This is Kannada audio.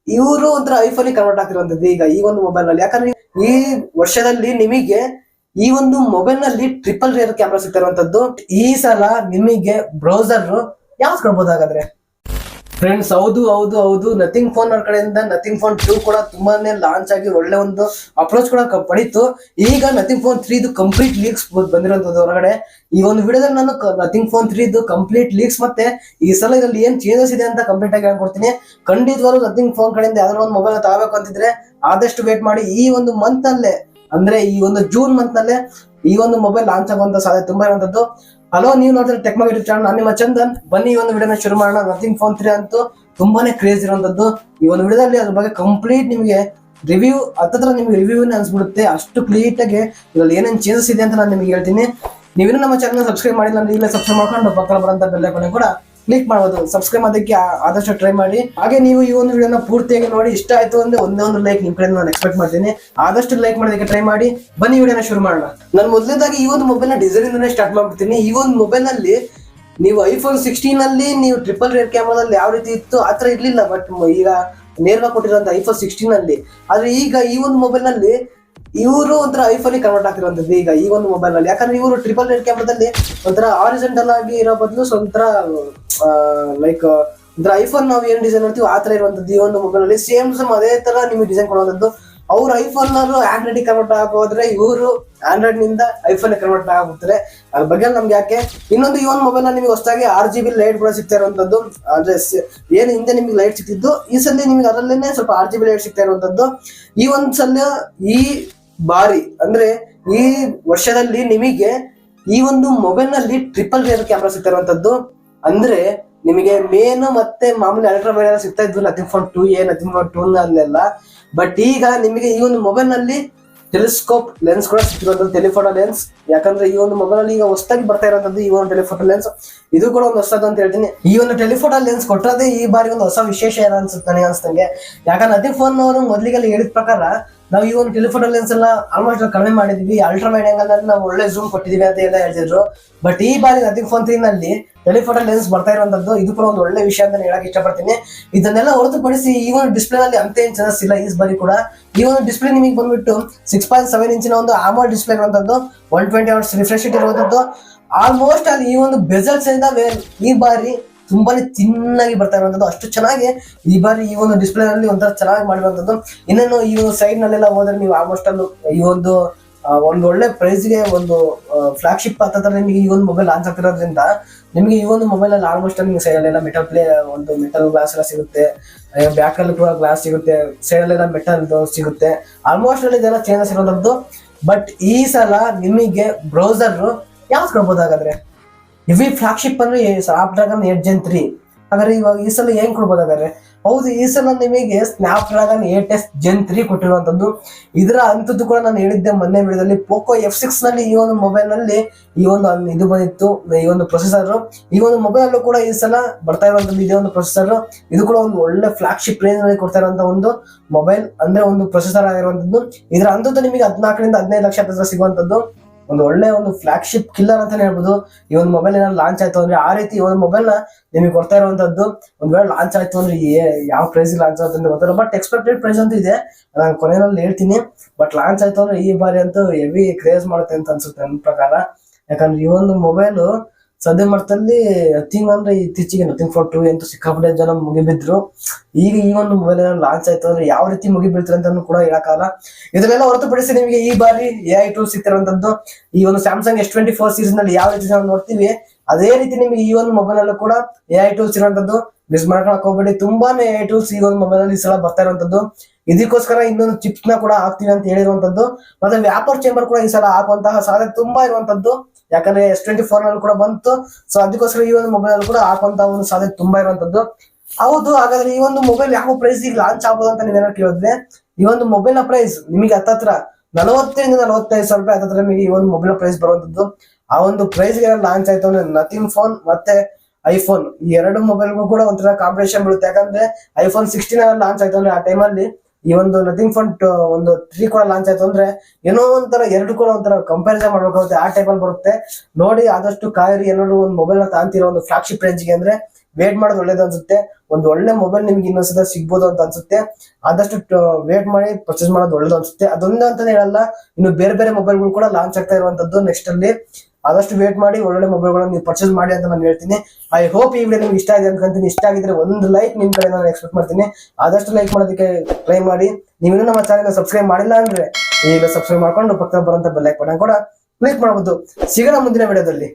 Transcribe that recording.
ಇವರು ಒಂಥರ ಐಫೋನ್ ಕನ್ವರ್ಟ್ ಆಗ್ತಿರುವಂತದ್ದು ಈಗ ಈ ಒಂದು ಮೊಬೈಲ್ ನಲ್ಲಿ. ಯಾಕಂದ್ರೆ ಈ ವರ್ಷದಲ್ಲಿ ನಿಮಗೆ ಈ ಒಂದು ಮೊಬೈಲ್ ನಲ್ಲಿ ಟ್ರಿಪಲ್ ರೇರ್ ಕ್ಯಾಮ್ರಾ ಸಿಗ್ತಿರುವಂತದ್ದು. ಈ ಸಲ ನಿಮಗೆ ಬ್ರೌಸರ್ ಯಾವ್ದು ಕೊಡ್ಬೋದು ಹಾಗಾದ್ರೆ ಫ್ರೆಂಡ್ಸ್? ಹೌದು ಹೌದು ಹೌದು, ನಥಿಂಗ್ ಫೋನ್ ಅವ್ರ ಕಡೆಯಿಂದ ನಥಿಂಗ್ ಫೋನ್ 2 ಕೂಡ ತುಂಬಾನೇ ಲಾಂಚ್ ಆಗಿ ಒಳ್ಳೆ ಒಂದು ಅಪ್ರೋಚ್ ಕೂಡ ಪಡೀತು. ಈಗ ನಥಿಂಗ್ ಫೋನ್ 3 ಕಂಪ್ಲೀಟ್ ಲೀಕ್ಸ್ ಬಂದಿರುವಂತದ್ದು ಹೊರಗಡೆ. ಈ ಒಂದು ವಿಡಿಯೋದಲ್ಲಿ ನಾನು ನಥಿಂಗ್ ಫೋನ್ 3 ಕಂಪ್ಲೀಟ್ ಲೀಕ್ಸ್ ಮತ್ತೆ ಈ ಸಲ ಇದರಲ್ಲಿ ಏನ್ ಚೇಂಜಸ್ ಇದೆ ಅಂತ ಕಂಪ್ಲೀಟ್ ಆಗಿ ಹೇಳ್ಕೊಡ್ತೀನಿ. ಖಂಡಿತವಾಗ್ಲೂ ನಥಿಂಗ್ ಫೋನ್ ಕಡೆಯಿಂದ ಯಾವ್ದಾದ್ರು ಒಂದು ಮೊಬೈಲ್ ತಗೋಬೇಕು ಅಂತಿದ್ರೆ ಆದಷ್ಟು ವೇಟ್ ಮಾಡಿ. ಈ ಒಂದು ಮಂತ್ ಅಲ್ಲೇ ಅಂದ್ರೆ ಈ ಒಂದು ಜೂನ್ ಮಂತ್ ನಲ್ಲೇ ಈ ಒಂದು ಮೊಬೈಲ್ ಲಾಂಚ್ ಆಗುವಂತ ಸಾಧ್ಯತೆ ತುಂಬಾ ಇರುವಂತದ್ದು. ಹಲೋ, ನೀವು ನೋಡಿದ್ರೆ ಟೆಕ್ಮಾ ಯೂಟ್ಯೂಬ್ ಚಾನಲ್, ನಾನು ನಿಮ್ಮ ಚಂದನ್. ಬನ್ನಿ ಈ ಒಂದು ವಿಡಿಯೋನ ಶುರು ಮಾಡೋಣ. ನಥಿಂಗ್ ಫೋನ್ 3 ಅಂತೂ ತುಂಬಾನೇ ಕ್ರೇಜ್ ಇರುವಂತದ್ದು. ಈ ಒಂದು ವಿಡಿಯೋದಲ್ಲಿ ಅದ್ರ ಬಗ್ಗೆ ಕಂಪ್ಲೀಟ್ ನಿಮಗೆ ರಿವ್ಯೂ ನಿಮ್ಗೆ ರಿವ್ಯೂ ಅನ್ಸ್ಬಿಡುತ್ತೆ. ಅಷ್ಟು ಕ್ಲೀಟ್ ಆಗಿ ಇದ್ರಲ್ಲಿ ಏನೇನು ಚೇಂಜಸ್ ಇದೆ ಅಂತ ನಾನು ನಿಮ್ಗೆ ಹೇಳ್ತೀನಿ. ನೀವೇನು ನಮ್ಮ ಚಾನಲ್ ಸಬ್ಸ್ಕ್ರೈಬ್ ಮಾಡಿಲ್ಲ ಅಂದ್ರೆ ಈಗಲೇ ಸಬ್ಸ್ಕ್ರೈಬ್ ಮಾಡ್ಕೊಂಡು ಪಕ್ಕದ ಬರೋಂತ ಬೆಲ್ ಐಕಾನ್ ಕೂಡ ಕ್ಲಿಕ್ ಮಾಡಬಹುದು. ಸಬ್ಸ್ಕ್ರೈಬ್ ಮಾಡೋದಕ್ಕೆ ಆದಷ್ಟು ಟ್ರೈ ಮಾಡಿ. ಹಾಗೆ ನೀವು ಈ ಒಂದು ವಿಡಿಯೋನ ಪೂರ್ತಿಯಾಗಿ ನೋಡಿ ಇಷ್ಟ ಆಯ್ತು ಅಂದ್ರೆ ಒಂದೇ ಒಂದು ಲೈಕ್ ನಿಮ್ ಕಡೆ ನಾನು ಎಕ್ಸ್ಪೆಕ್ಟ್ ಮಾಡ್ತೀನಿ. ಆದಷ್ಟು ಲೈಕ್ ಮಾಡೋದಕ್ಕೆ ಟ್ರೈ ಮಾಡಿ. ಬನ್ನಿ ವಿಡಿಯೋನ ಶುರು ಮಾಡೋಣ. ನಾನು ಮೊದಲನೇದಾಗಿ ಈ ಒಂದು ಮೊಬೈಲ್ ನ ಡಿಸೈನ್ ಇಂದನೇ ಸ್ಟಾರ್ಟ್ ಮಾಡ್ಬಿಡ್ತೀನಿ. ಈ ಒಂದು ಮೊಬೈಲ್ ನಲ್ಲಿ ನೀವು ಐಫೋನ್ 16 ಅಲ್ಲಿ ನೀವು ಟ್ರಿಪಲ್ ರೇರ್ ಕ್ಯಾಮ್ರಾದಲ್ಲಿ ಯಾವ ರೀತಿ ಇತ್ತು ಆತರ ಇರ್ಲಿಲ್ಲ. ಬಟ್ ಈಗ ನೇರವಾಗಿ ಕೊಟ್ಟಿರುವಂತ ಐಫೋನ್ 16 ಅಲ್ಲಿ. ಆದ್ರೆ ಈಗ ಈ ಒಂದು ಮೊಬೈಲ್ ನಲ್ಲಿ ಇವರು ಒಂಥರ ಐಫೋನ್ ಕನ್ವರ್ಟ್ ಆಗ್ತಿರುವಂತದ್ದು ಈಗ ಈ ಒಂದು ಮೊಬೈಲ್ ನಲ್ಲಿ. ಯಾಕಂದ್ರೆ ಇವರು ಟ್ರಿಪಲ್ ರೇರ್ ಕ್ಯಾಮ್ರಾದಲ್ಲಿ ಒಂಥರ ಹಾರಿಜಾಂಟಲ್ ಆಗಿ ಇರೋ ಬದಲು ಒಂಥರ ಲೈಕ್ ಒಂಥರ ಐಫೋನ್ ನಾವು ಏನ್ ಡಿಸೈನ್ ಮಾಡ್ತೀವಿ ಆ ತರ ಇರುವಂತದ್ದು. ಈ ಒಂದು ಮೊಬೈಲ್ ಅಲ್ಲಿ ಸೇಮ್ ಅದೇ ತರ ನಿಮಗೆ ಡಿಸೈನ್ ಕೊಡುವಂತದ್ದು. ಅವ್ರು ಐಫೋನ್ ಆಂಡ್ರಾಯ್ಡ್ ಕನ್ವರ್ಟ್ ಆಗೋದ್ರೆ ಇವರು ಆಂಡ್ರಾಯ್ಡ್ ನಿಂದ ಐಫೋನ್ ಕನ್ವರ್ಟ್ ಆಗುತ್ತೆ. ಅದ್ರ ಬಗ್ಗೆ ನಮ್ಗೆ ಯಾಕೆ. ಇನ್ನೊಂದು ಈ ಒಂದು ಮೊಬೈಲ್ ನಿಮಗೆ ಹೊಸದಾಗಿ 6GB ಲೈಟ್ ಕೂಡ ಸಿಗ್ತಾ ಇರುವಂತದ್ದು. ಅಂದ್ರೆ ಏನು ಹಿಂದೆ ನಿಮ್ಗೆ ಲೈಟ್ ಸಿಕ್ತಿದ್ದು, ಈ ಸಲ ನಿಮ್ಗೆ ಅದರಲ್ಲೇನೆ ಸ್ವಲ್ಪ 6GB ಲೈಟ್ ಸಿಗ್ತಾ ಇರುವಂತದ್ದು. ಈ ಒಂದ್ ಸಲ ಈ ಬಾರಿ ಅಂದ್ರೆ ಈ ವರ್ಷದಲ್ಲಿ ನಿಮಗೆ ಈ ಒಂದು ಮೊಬೈಲ್ ನಲ್ಲಿ ಟ್ರಿಪಲ್ ರೇರ್ ಕ್ಯಾಮ್ರಾ ಸಿಗ್ತಾ ಇರುವಂತದ್ದು. ಅಂದ್ರೆ ನಿಮಗೆ ಮೇನ್ ಮತ್ತೆ ಮಾಮೂಲಿ ಅಲ್ಟ್ರಾ ವೈಡ್ ಸಿಗ್ತಾ ಇದ್ವು nothing phone 2A nothing phone 2 ಅಲ್ಲೆಲ್ಲ. ಬಟ್ ಈಗ ನಿಮಗೆ ಈ ಒಂದು ಮೊಬೈಲ್ ನಲ್ಲಿ ಟೆಲಿಸ್ಕೋಪ್ ಲೆನ್ಸ್ ಕೂಡ ಸಿಕ್ತಿರುವಂತದ್ದು, ಟೆಲಿಫೋಟೋ ಲೆನ್ಸ್. ಯಾಕಂದ್ರೆ ಈ ಒಂದು ಮೊಬೈಲ್ ಅಲ್ಲಿ ಈಗ ಹೊಸದಾಗಿ ಬರ್ತಾ ಇರುವಂತದ್ದು ಈ ಒಂದು ಟೆಲಿಫೋಟೋ ಲೆನ್ಸ್. ಇದು ಕೂಡ ಒಂದು ಹೊಸದು ಅಂತ ಹೇಳ್ತೀನಿ. ಈ ಒಂದು ಟೆಲಿಫೋಟೋ ಲೆನ್ಸ್ ಕೊಟ್ಟರೆ ಈ ಬಾರಿ ಒಂದು ಹೊಸ ವಿಶೇಷ ಏನ ಅನ್ಸುತ್ತೆ ನನಗೆ ಅನ್ಸ್ತಂಗೆ. ಯಾಕಂದ್ರೆ ನಥಿಂಗ್ ಫೋನ್ ಅವರು ಮೊದಲಿಗೆಲ್ಲ ಹೇಳಿದ ಪ್ರಕಾರ ನಾವು ಈ ಒಂದು ಟೆಲಿಫೋಟೋ ಲೆನ್ಸ್ ಎಲ್ಲ ಆಲ್ಮೋಸ್ಟ್ ಕಡಿಮೆ ಮಾಡಿದ್ವಿ, ಅಲ್ಟ್ರಾ ವೈಡ್ ಆಂಗಲ್ ಅಲ್ಲಿ ನಾವು ಒಳ್ಳೆ ಝೂಮ್ ಕೊಟ್ಟಿದೀವಿ ಅಂತ ಎಲ್ಲ ಹೇಳ್ತಿದ್ರು. ಬಟ್ ಈ ಬಾರಿ ನಥಿಂಗ್ ಫೋನ್ 3 ನಲ್ಲಿ ಟೆಲಿಫೋಟೋ ಲೆನ್ಸ್ ಬರ್ತಾ ಇರುವಂತದ್ದು. ಇದು ಕೂಡ ಒಂದು ಒಳ್ಳೆ ವಿಷಯ ಅಂತ ಹೇಳಕ್ ಇಷ್ಟಪಡ್ತೀನಿ. ಇದನ್ನೆಲ್ಲ ಹೊರತುಪಡಿಸಿ ಈ ಒಂದು ಡಿಸ್ಪ್ಲೇ ನಲ್ಲಿ ಅಂತ ಏನ್ ಚಾನ್ಸ್ ಇಲ್ಲ ಈ ಬಾರಿ ಕೂಡ. ಈ ಒಂದು ಡಿಸ್ಪ್ಲೇ ನಿಮಗೆ ಬಂದ್ಬಿಟ್ಟು 6.7 ಇಂಚಿನ ಒಂದು AMOLED ಡಿಸ್ಪ್ಲೇ ಇರುವಂತದ್ದು, 120 Hz ರಿಫ್ರೆಶ್ ರೇಟ್ ಇರುವಂತದ್ದು. ಆಲ್ಮೋಸ್ಟ್ ಅಲ್ಲಿ ಈ ಒಂದು ಬೆಜಲ್ಸ್ ಈ ಬಾರಿ ತುಂಬಾನೇ ಚಿನ್ನಾಗಿ ಬರ್ತಾ ಇರುವಂತದ್ದು. ಅಷ್ಟು ಚೆನ್ನಾಗಿ ಈ ಬಾರಿ ಈ ಒಂದು ಡಿಸ್ಪ್ಲೇ ನಲ್ಲಿ ಒಂಥರ ಚೆನ್ನಾಗಿ ಮಾಡಿರುವಂತದ್ದು. ಇನ್ನೇನು ಈ ಒಂದು ಸೈಡ್ ನಲ್ಲೆಲ್ಲ ಹೋದ್ರೆ ನೀವು ಆಲ್ಮೋಸ್ಟ್ ಅಲ್ಲಿ ಈ ಒಂದು ಒಳ್ಳೆ ಪ್ರೈಸ್ ಗೆ ಒಂದು ಫ್ಲಾಗ್ಶಿಪ್ ಹತ್ತಿರ ನಿಮಗೆ ಈ ಒಂದು ಮೊಬೈಲ್ ಲಾಂಚ್ ಆಗ್ತಿರೋದ್ರಿಂದ ನಿಮಗೆ ಈ ಒಂದು ಮೊಬೈಲ್ ಅಲ್ಲಿ ಆಲ್ಮೋಸ್ಟ್ ನಿಮಗೆ ಸೈಡ್ ಅಲ್ಲೆಲ್ಲ ಮೆಟಲ್ ಗ್ಲಾಸ್ ಎಲ್ಲ ಸಿಗುತ್ತೆ, ಬ್ಯಾಕ್ ಅಲ್ಲಿ ಕೂಡ ಗ್ಲಾಸ್ ಸಿಗುತ್ತೆ, ಸೈಡ್ ಅಲ್ಲೆಲ್ಲ ಮೆಟಲ್ ಸಿಗುತ್ತೆ. ಆಲ್ಮೋಸ್ಟ್ ಅಲ್ಲಿ ಇದೆಲ್ಲ ಚೇಂಜಸ್ ಇರೋದು. ಬಟ್ ಈ ಸಲ ನಿಮಗೆ ಬ್ರೌಸರ್ ಯಾವ್ದು ಕೊಡ್ಬೋದು ಹಾಗಾದ್ರೆ? ಇವಿ ಫ್ಲಾಗ್ಶಿಪ್ ಅಂದ್ರೆ ಸ್ನ್ಯಾಪ್ಡ್ರಾಗನ್ 8 Gen 3. ಹಾಗಾದ್ರೆ ಇವಾಗ ಈ ಸಲ ಏನ್ ಕೊಡ್ಬೋದು ಹಾಗಾದ್ರೆ? ಹೌದು, ಈ ಸಲ ನಿಮಗೆ ಸ್ನ್ಯಾಪ್ಡ್ರಾಗನ್ 8S Gen 3 ಕೊಟ್ಟಿರುವಂತದ್ದು. ಇದರ ಅಂತದ್ದು ಕೂಡ ನಾನು ಹೇಳಿದ್ದೆ ಮೊನ್ನೆ ವಿಡಿಯೋದಲ್ಲಿ. ಪೋಕೋ F6 ನಲ್ಲಿ ಈ ಒಂದು ಮೊಬೈಲ್ ನಲ್ಲಿ ಈ ಒಂದು ಇದು ಬಂದಿತ್ತು, ಈ ಒಂದು ಪ್ರೊಸೆಸರ್. ಈ ಒಂದು ಮೊಬೈಲ್ ಅಲ್ಲೂ ಕೂಡ ಈ ಸಲ ಬರ್ತಾ ಇರುವಂತದ್ದು ಇದೇ ಒಂದು ಪ್ರೊಸೆಸರ್. ಇದು ಕೂಡ ಒಂದು ಒಳ್ಳೆ ಫ್ಲಾಗ್ಶಿಪ್ ರೇಂಜ್ ನಲ್ಲಿ ಕೊಡ್ತಾ ಇರುವಂತಹ ಒಂದು ಮೊಬೈಲ್ ಅಂದ್ರೆ ಒಂದು ಪ್ರೊಸೆಸರ್ ಆಗಿರುವಂತದ್ದು. ಇದರ ಅಂತದ್ದು ನಿಮಗೆ 14 ರಿಂದ 15 ಲಕ್ಷ ಹತ್ರ ಸಿಗುವಂತದ್ದು. ಒಂದು ಒಳ್ಳೆ ಒಂದು ಫ್ಲಾಗ್ಶಿಪ್ ಕಿಲ್ಲರ್ ಅಂತಾನೆ ಹೇಳ್ಬೋದು. ಈ ಒಂದು ಮೊಬೈಲ್ ಏನಾದ್ರು ಲಾಂಚ್ ಆಯ್ತು ಅಂದ್ರೆ ಆ ರೀತಿ ಈ ಒಂದು ಮೊಬೈಲ್ ನ ನಿಮಗೆ ಕೊಡ್ತಾ ಇರುವಂತದ್ದು. ಒಂದ್ ವೇಳೆ ಲಾಂಚ್ ಆಯ್ತು ಅಂದ್ರೆ ಯಾವ ಪ್ರೈಸ್ ಲಾಂಚ್ ಆಗುತ್ತೆ ಅಂತ ಗೊತ್ತಿಲ್ಲ. ಬಟ್ ಎಕ್ಸ್ಪೆಕ್ಟೆಡ್ ಪ್ರೈಸ್ ಅಂತೂ ಇದೆ, ನಾನು ಕೊನೆಯಲ್ಲಿ ಹೇಳ್ತೀನಿ. ಬಟ್ ಲಾಂಚ್ ಆಯ್ತು ಅಂದ್ರೆ ಈ ಬಾರಿ ಅಂತೂ ಹೆವಿ ಕ್ರೇಜ್ ಮಾಡುತ್ತೆ ಅಂತ ಅನ್ಸುತ್ತೆ ನನ್ನ ಪ್ರಕಾರ. ಯಾಕಂದ್ರೆ ಈ ಒಂದು ಮೊಬೈಲ್ ಸದ್ಯ ಮಟ್ಟದಲ್ಲಿ ನಥಿಂಗ್ ಅಂದ್ರೆ ಇತ್ತೀಚೆಗೆ ನಥಿಂಗ್ ಫೋನ್ 2 ಅಂತೂ ಸಿಕ್ಕಾಪಟ್ಟೆ ಜನ ಮುಗಿಬಿದ್ರು. ಈಗ ಈ ಒಂದು ಮೊಬೈಲ್ ಲಾಂಚ್ ಆಯ್ತು ಅಂದ್ರೆ ಯಾವ ರೀತಿ ಮುಗಿಬೀಳ್ತಾರೆ ಅಂತ ಕೂಡ ಹೇಳಕ್ಕಾಗಲ್ಲ. ಇದನ್ನೆಲ್ಲ ಹೊರತುಪಡಿಸಿ ನಿಮಗೆ ಈ ಬಾರಿ AI ಟೂಲ್ ಸಿಗ್ತಿರುವಂತದ್ದು. ಈ ಒಂದು ಸ್ಯಾಮ್ಸಂಗ್ S24 ಸೀರೀಸ್ ನಲ್ಲಿ ಯಾವ ರೀತಿ ನಾವು ನೋಡ್ತೀವಿ ಅದೇ ರೀತಿ ನಿಮಗೆ ಈ ಒಂದು ಮೊಬೈಲ್ ಅಲ್ಲೂ ಕೂಡ AI ಟೂಲ್ಸ್ ಇರುವಂತದ್ದು. ಮಿಸ್ ಮಾಡ್ಕೊಳಕ್ ಹೋಗ್ಬೇಡಿ, ತುಂಬಾನೇ AI ಟೂಲ್ಸ್ ಈ ಒಂದು ಮೊಬೈಲ್ ಅಲ್ಲಿ ಈ ಸಲ ಬರ್ತಾ ಇರುವಂತದ್ದು. ಇದಕ್ಕೋಸ್ಕರ ಇನ್ನೊಂದು ಚಿಪ್ಸ್ ನ ಕೂಡ ಹಾಕ್ತೀವಿ ಅಂತ ಹೇಳಿರುವಂತದ್ದು. ಮತ್ತೆ ವ್ಯಾಪರ್ ಚೇಂಬರ್ ಕೂಡ ಈ ಸಲ ಹಾಕುವಂತಹ ಸಾಧ್ಯತೆ ತುಂಬಾ ಇರುವಂತದ್ದು. ಯಾಕಂದ್ರೆ S24 ನಲ್ಲಿ ಕೂಡ ಬಂತು. ಸೊ ಅದಕ್ಕೋಸ್ಕರ ಈ ಒಂದು ಮೊಬೈಲ್ ಅಲ್ಲಿ ಕೂಡ ಹಾಕುವಂತಹ ಒಂದು ಸಾಧ್ಯತೆ ತುಂಬಾ ಇರುವಂತದ್ದು. ಹೌದು, ಹಾಗಾದ್ರೆ ಈ ಒಂದು ಮೊಬೈಲ್ ಯಾವ ಪ್ರೈಸ್ ಈಗ ಲಾಂಚ್ ಆಗ್ಬೋದು ಅಂತ ನೀವೇನೋ ಕೇಳಿದ್ರೆ, ಈ ಒಂದು ಮೊಬೈಲ್ ನ ಪ್ರೈಸ್ ನಿಮಗೆ ಹತ್ತತ್ರ 40 ರಿಂದ 45 ಸಾವಿರ ರೂಪಾಯಿ ಹತ್ತತ್ರ ನಿಮಗೆ ಈ ಒಂದು ಮೊಬೈಲ್ ಪ್ರೈಸ್ ಬರುವಂತದ್ದು. ಆ ಒಂದು ಪ್ರೈಸ್ ಗೆ ಲಾಂಚ್ ಆಯ್ತು ಅಂದ್ರೆ ನಥಿಂಗ್ ಫೋನ್ ಮತ್ತೆ ಐಫೋನ್ ಈ ಎರಡು ಮೊಬೈಲ್ಗೂ ಕೂಡ ಒಂಥರ ಕಾಂಪಿಟೇಷನ್ ಬೀಳುತ್ತೆ. ಯಾಕಂದ್ರೆ ಐಫೋನ್ 16 ಲಾಂಚ್ ಆಯ್ತು ಅಂದ್ರೆ ಆ ಟೈಮಲ್ಲಿ ಈ ಒಂದು ನಥಿಂಗ್ ಫೋನ್ ಒಂದು 3 ಕೂಡ ಲಾಂಚ್ ಆಯ್ತು ಅಂದ್ರೆ ಏನೋ ಒಂಥರ ಎರಡು ಕೂಡ ಒಂಥರ ಕಂಪ್ಯಾರಿಸನ್ ಮಾಡ್ಬೇಕಾಗುತ್ತೆ. ಆ ಟೈಮಲ್ಲಿ ಬರುತ್ತೆ ನೋಡಿ. ಆದಷ್ಟು ಕಾಯಿರಿ ಏನಾದ್ರು ಒಂದು ಮೊಬೈಲ್ ನ ತಾಂತಿರೋ ಒಂದು ಫ್ಲಾಗ್ಶಿಪ್ ರೇಂಜ್ಗೆ ಅಂದ್ರೆ ವೇಟ್ ಮಾಡೋದು ಒಳ್ಳೇದು ಅನ್ಸುತ್ತೆ. ಒಂದು ಒಳ್ಳೆ ಮೊಬೈಲ್ ನಿಮ್ಗೆ ಇನ್ನೊಂದ್ಸಲ ಸಿಗ್ಬೋದು ಅಂತ ಅನ್ಸುತ್ತೆ. ಆದಷ್ಟು ವೇಟ್ ಮಾಡಿ ಪರ್ಚೇಸ್ ಮಾಡೋದು ಒಳ್ಳೇದು ಅನ್ಸುತ್ತೆ. ಅದೊಂದು ಅಂತಾನೆ ಹೇಳಲ್ಲ, ಇನ್ನು ಬೇರೆ ಬೇರೆ ಮೊಬೈಲ್ಗಳು ಕೂಡ ಲಾಂಚ್ ಆಗ್ತಾ ಇರುವಂತದ್ದು ನೆಕ್ಸ್ಟ್ ಅಲ್ಲಿ. ಆದಷ್ಟು ವೇಟ್ ಮಾಡಿ ಒಳ್ಳೊಳ್ಳೆ ಮೊಬೈಲ್ಗಳನ್ನು ನೀವು ಪರ್ಚೇಸ್ ಮಾಡಿ ಅಂತ ನಾನು ಹೇಳ್ತೀನಿ. ಐ ಹೋಪ್ ಈ ವಿಡಿಯೋ ನಿಮ್ಗೆ ಇಷ್ಟ ಆಗಿದೆ ಅನ್ಕೊಂತೀನಿ. ಇಷ್ಟ ಆಗಿದ್ರೆ ಒಂದು ಲೈಕ್ ನಿಮ್ ಕಡೆ ನಾನು ಎಕ್ಸ್ಪೆಕ್ಟ್ ಮಾಡ್ತೀನಿ. ಆದಷ್ಟು ಲೈಕ್ ಮಾಡೋದಕ್ಕೆ ಟ್ರೈ ಮಾಡಿ. ನೀವು ನಮ್ಮ ಚಾನೆಲ್ ಸಬ್ಸ್ಕ್ರೈಬ್ ಮಾಡಿಲ್ಲ ಅಂದ್ರೆ ಈಗ ಸಬ್ಸ್ಕ್ರೈಬ್ ಮಾಡ್ಕೊಂಡು ಪಕ್ಕದಲ್ಲಿ ಬರುವಂತ ಬೆಲ್ ಐಕಾನ್ ಕೂಡ ಕ್ಲಿಕ್ ಮಾಡಬಹುದು. ಸಿಗೋಣ ಮುಂದಿನ ವಿಡಿಯೋದಲ್ಲಿ.